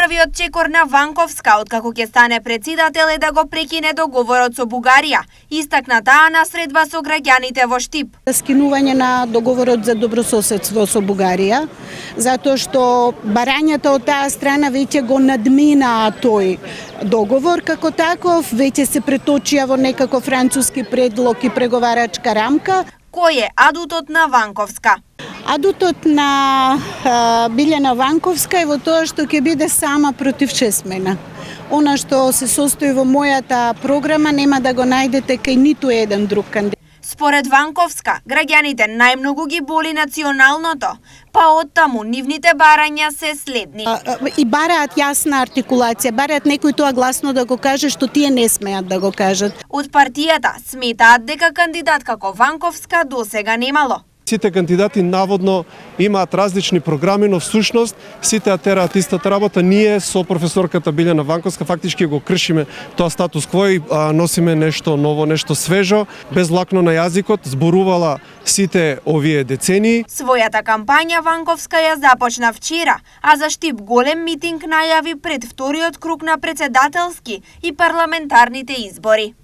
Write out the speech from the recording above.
Првиот чекор на Ванковска, откако ќе стане председател, е да го прекине договорот со Бугарија. Истакна таа на средба со граѓаните во Штип. Скинување на договорот за добрососедство со Бугарија, затоа што барањата од таа страна веќе го надминаа тој договор како таков, веќе се преточија во некако француски предлог и преговарачка рамка. Кој е адутот на Ванковска? Адутот на Билјана Ванковска е во тоа што ќе биде сама против Чесмена. Она што се состои во мојата програма нема да го најдете кај ниту еден друг кандидат. Според Ванковска, граѓаните најмногу ги боли националното, па оттаму нивните барања се следни. И бараат јасна артикулација, бараат некој тоа гласно да го каже што тие не смеат да го кажат. Од партијата сметаат дека кандидат како Ванковска досега немало. Сите кандидати наводно имаат различни програми, но всушност сите тераат истата работа. Ние со професорката Билјана Ванковска фактички го кршиме тоа статус кво и носиме нешто ново, нешто свежо, без лакно на јазикот, зборувала сите овие децении. Својата кампања Ванковска ја започна вчера, а за Штип голем митинг најави пред вториот круг на председателски и парламентарните избори.